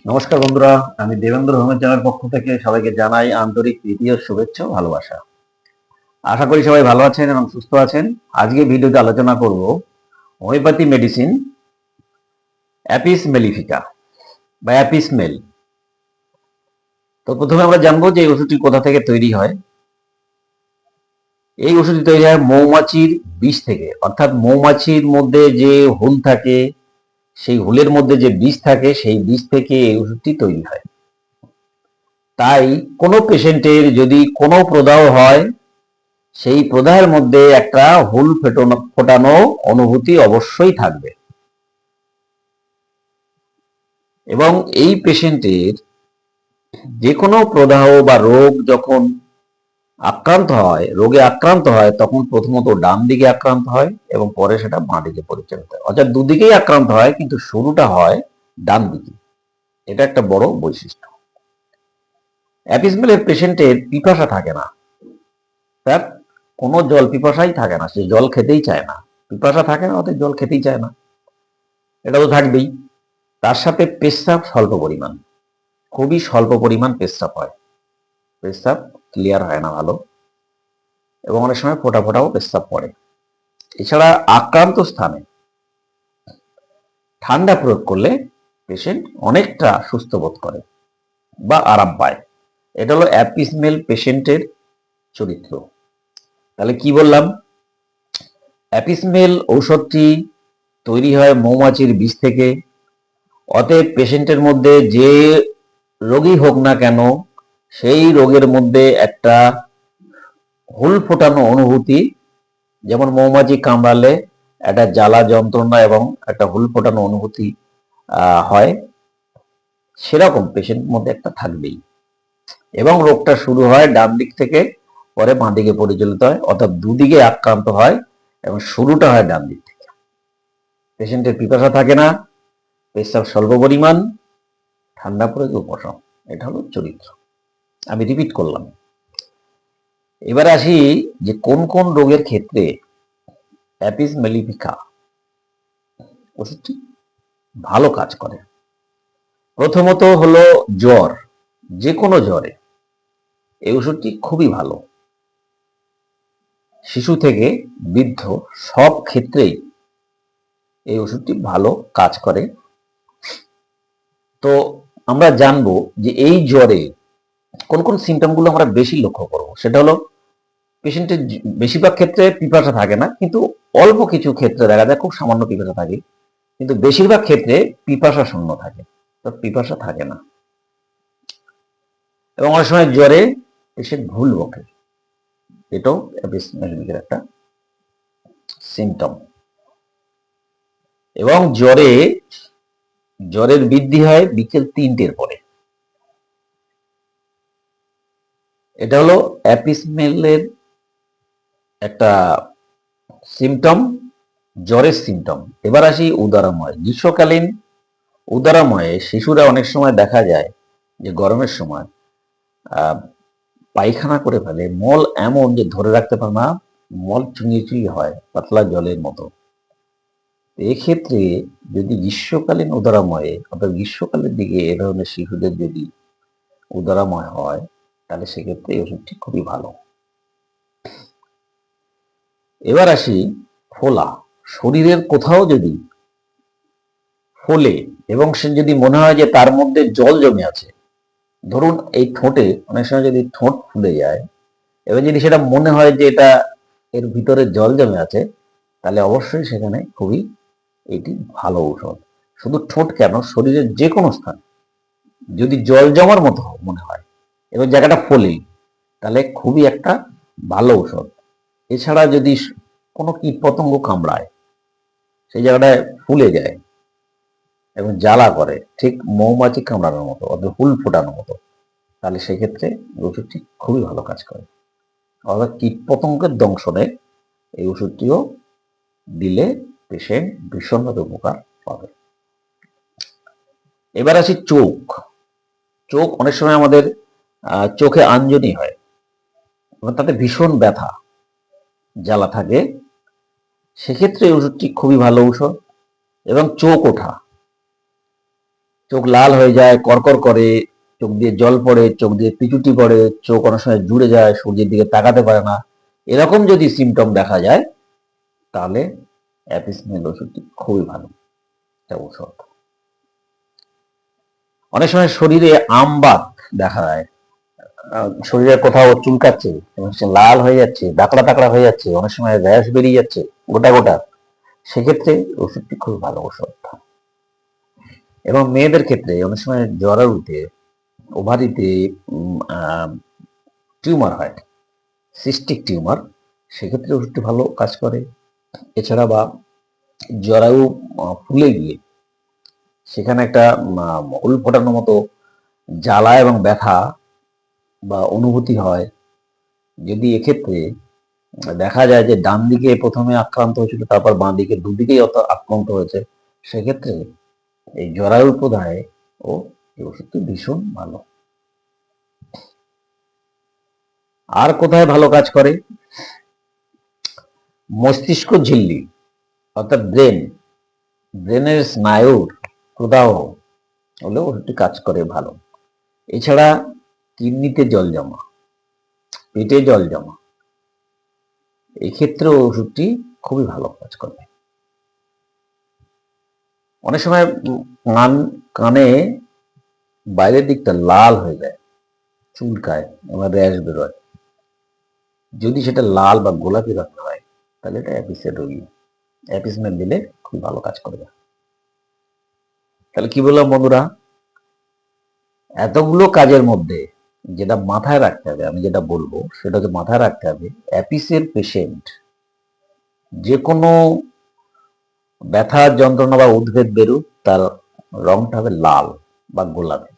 নমস্কার বন্ধুরা, আমি দেবেন্দ্র হোমের চ্যানেল পক্ষ থেকে সবাইকে জানাই আন্তরিক প্রীতি ও শুভেচ্ছা ও ভালোবাসা। আশা করি সবাই ভালো আছেন এবং সুস্থ আছেন। আজকে ভিডিওতে আলোচনা করব হোমিওপ্যাথি মেডিসিন অ্যাপিস মেলিফিকা বা অ্যাপিস মেল। তো প্রথমে আমরা জানবো যে এই ওষুধটি কোথা থেকে তৈরি হয়। এই ওষুধটি তৈরি হয় মৌমাছির বিষ থেকে, অর্থাৎ মৌমাছির মধ্যে যে হুল থাকে, সেই হুলের মধ্যে যে বিষ থাকে, সেই বিষ থেকে এই ওষুধটি তৈরি হয়। তাই কোনো পেশেন্টের যদি কোনো প্রদাহ হয়, সেই প্রদাহের মধ্যে একটা হুল ফোটানো অনুভূতি অবশ্যই থাকবে। এবং এই পেশেন্টের যে কোনো প্রদাহ বা রোগে আক্রান্ত হয় তখন প্রথমত ডান দিকে আক্রান্ত হয় এবং পরে সেটা বাঁ দিকে পরিচালিত হয়। অর্থাৎ দুদিকেই আক্রান্ত হয়, কিন্তু শুরুটা হয় ডান দিকে। এটা একটা বড় বৈশিষ্ট্য। অ্যাপিসমেলের পেশেন্টের পিপাসা থাকে না, তার কোনো জল পিপাসাই থাকে না, সে জল খেতেই চায় না। পিপাসা থাকে না, অর্থাৎ জল খেতেই চায় না, এটা তো থাকবেই। তার সাথে পেচ্ছাপ স্বল্প পরিমাণ, খুবই স্বল্প পরিমাণ পেচ্ছাপ হয়, পেচ্ছাপ ক্লিয়ার হয় না ভালো, এবং অনেক সময় ফোটা ফোটাও পেচ্ছাপ পড়ে। এছাড়া আক্রান্ত স্থানে ঠান্ডা প্রয়োগ করলে পেশেন্ট অনেকটা সুস্থ বোধ করে বা আরাম পায়। এটা হলো অ্যাপিসমেল পেশেন্টের চরিত্র। তাহলে কি বললাম? অ্যাপিসমেল ঔষধটি তৈরি হয় মৌমাছির বিষ থেকে। অতএব পেশেন্টের মধ্যে যে রোগী হোক না কেন, সেই রোগের মধ্যে একটা হুল ফোটানো অনুভূতি, যেমন মৌমাছি কামড়ালে একটা জ্বালা যন্ত্রণা এবং একটা হুল ফোটানো অনুভূতি হয়, সেরকম পেশেন্ট মধ্যে একটা থাকবেই। এবং রোগটা শুরু হয় ডান দিক থেকে, পরে বাঁ দিকে পরিচালিত হয়, অর্থাৎ দুদিকে আক্রান্ত হয় এবং শুরুটা হয় ডান দিক থেকে। পেশেন্টের পিপাসা থাকে না, পেশাব স্বল্প পরিমাণ, ঠান্ডা প্রয়োগে উপশম। এটা হলো চরিত্র। আমি রিপিট করলাম। এবারে আসি যে কোন কোন রোগের ক্ষেত্রে অ্যাপিস মেলিফিকা ওষুধটি ভালো কাজ করে। প্রথমত হলো জ্বর, যে কোনো জ্বরে এই ওষুধটি খুবই ভালো। শিশু থেকে বৃদ্ধ সব ক্ষেত্রেই এই ওষুধটি ভালো কাজ করে। তো আমরা জানবো যে এই জ্বরে কোন কোন সিমটমগুলো আমরা বেশি লক্ষ্য করব। সেটা হলো পেশেন্টের বেশিরভাগ ক্ষেত্রে পিপাসা থাকে না, কিন্তু অল্প কিছু ক্ষেত্রে দেখা যায় খুব সামান্য পিপাসা থাকে, কিন্তু বেশিরভাগ ক্ষেত্রে পিপাসা শূন্য থাকে, পিপাসা থাকে না। এবং অনেক সময় জ্বরে পেশেন্ট ভুল বকে, এটাও অ্যাপিসমেলিকের একটা সিমটম। এবং জ্বরের বৃদ্ধি হয় বিকেল 3টের পরে। এটা হলো অ্যাপিসমেলের একটা সিমটম, জ্বরের সিমটম। এবার আসি উদরাময়। গ্রীষ্মকালীন উদরাময়ে শিশুরা অনেক সময় দেখা যায় যে গরমের সময় পায়খানা করে ফেলে, মল এমন যে ধরে রাখতে পারে না, মল চুইয়ে চুইয়ে হয় পাতলা জলের মতো। এক্ষেত্রে যদি গ্রীষ্মকালীন উদরাময়ে, অর্থাৎ গ্রীষ্মকালের দিকে এ ধরনের শিশুদের যদি উদরাময় হয়, তাহলে সেক্ষেত্রে এই ওষুধটি খুবই ভালো। এবার আসি ফোলা। শরীরের কোথাও যদি ফোলে এবং সে যদি মনে হয় যে তার মধ্যে জল জমে আছে, ধরুন এই ঠোঁটে অনেক সময় যদি ঠোঁট ফুলে যায়, এবার যদি সেটা মনে হয় যে এটা এর ভিতরে জল জমে আছে, তাহলে অবশ্যই সেখানে খুবই এটি ভালো ঔষধ। শুধু ঠোঁট কেন, শরীরের যে কোনো স্থান যদি জল জমার মতো মনে হয় এবং জায়গাটা ফোলে, তাহলে খুবই একটা ভালো ঔষধ। এছাড়া যদি কোনো কীট পতঙ্গ কামড়ায়, সেই জায়গাটায় ফুলে যায় এবং জ্বালা করে, ঠিক মৌমাছি কামড়ানোর মতো, অর্থাৎ হুল ফোটানোর মতো, তাহলে সেক্ষেত্রে ওষুধটি খুবই ভালো কাজ করে। অর্থাৎ কীট পতঙ্গের দংশনে এই ওষুধটিও দিলে পেশেন্ট ভীষণভাবে উপকার পাবে। এবার আসি চোখ। চোখ অনেক সময় আমাদের চোখে আঞ্জনি হয়, তাতে ভীষণ ব্যথা জ্বালা থাকে, সেক্ষেত্রে এই ওষুধটি খুবই ভালো ঔষধ। এবং চোখ ওঠা, চোখ লাল হয়ে যায়, করকর করে, চোখ দিয়ে জল পড়ে, চোখ দিয়ে পিছুটি পড়ে, চোখ অনেক সময় জুড়ে যায়, সূর্যের দিকে তাকাতে পারে না, এরকম যদি সিমটম দেখা যায় তাহলে অ্যাপিসমেল ওষুধটি খুবই ভালো একটা ঔষধ। অনেক সময় শরীরে আমবাত দেখা যায়, শরীরে কোথাও চুলকাচ্ছে এবং সে লাল হয়ে যাচ্ছে, দাকড়া দাকড়া হয়ে যাচ্ছে, অনেক সময় র্যাশ বেরিয়ে যাচ্ছে গোটা গোটা, সেক্ষেত্রে ওষুধটি খুব ভালো ওষুধ। এবং মেয়েদের ক্ষেত্রে অনেক সময় জরায়ুতে, ওভারিতে টিউমার হয়, সিস্টিক টিউমার, সেক্ষেত্রে ওষুধটি ভালো কাজ করে। এছাড়া বা জরায়ু ফুলে গিয়ে সেখানে একটা হুল ফোটানোর মতো জ্বালা এবং ব্যথা বা অনুভূতি হয়, যদি এক্ষেত্রে দেখা যায় যে ডান দিকে প্রথমে আক্রান্ত হয়েছিল, তারপর বাঁ দিকে, দুদিকেই অত আক্রান্ত হয়েছে, সেক্ষেত্রে এই জরায়ু প্রদাহে ও এই ওষুধটি ভীষণ ভালো। আর কোথায় ভালো কাজ করে? মস্তিষ্ক ঝিল্লি অর্থাৎ ব্রেনের স্নায়ুর প্রদাহ হলেও ওষুধটি কাজ করে ভালো। এছাড়া কিডনিতে জল জমা, পেটে জল জমা, এক্ষেত্রেও ওষুধটি খুবই ভালো কাজ করে। অনেক সময় কানে বাইরের দিকটা লাল হয়ে যায়, চুলকায়, আমার র্যাশ বেরোয়, যদি সেটা লাল বা গোলাপি রঙ হয় তাহলে এটা অ্যাপিসের রোগী, অ্যাপিসমেল দিলে খুব ভালো কাজ করবে। তাহলে কি বললাম বন্ধুরা, এতগুলো কাজের মধ্যে যেটা মাথায় রাখতে হবে, আমি যেটা বলবো সেটা হচ্ছে মাথায় রাখতে হবে, অ্যাপিসের পেশেন্ট যে কোনো ব্যথার যন্ত্রণা বা উদ্বেগ বেরুক, তার রংটা হবে লাল বা গোলাপি,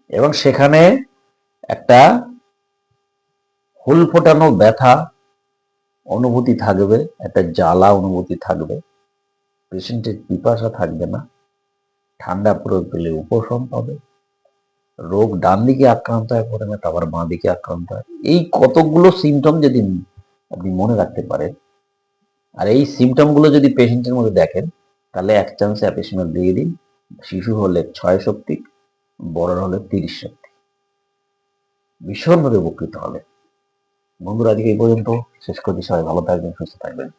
এবং সেখানে একটা হুল ফোটানো ব্যথা অনুভূতি থাকবে, একটা জ্বালা অনুভূতি থাকবে, পেশেন্টের পিপাসা থাকবে না, ঠান্ডা প্রয়োগ পেলে উপশম পাবে, রোগ ডান দিকে আক্রান্ত হয় প্রথমে, তারপর বাঁ দিকে আক্রান্ত হয়, এই কতগুলো সিমটম যদি আপনি মনে রাখতে পারেন, আর এই সিমটম গুলো যদি পেশেন্টের মধ্যে দেখেন, তাহলে এক চান্সে অ্যাপিসমেল দিয়ে দিন। শিশু হলে 6 শক্তি, বড় হলে 30 শক্তি, ভীষণভাবে উপকৃত হবে। বন্ধুরা আজকে এই পর্যন্ত শেষ করছি, সবাই ভালো থাকবেন, সুস্থ থাকবেন।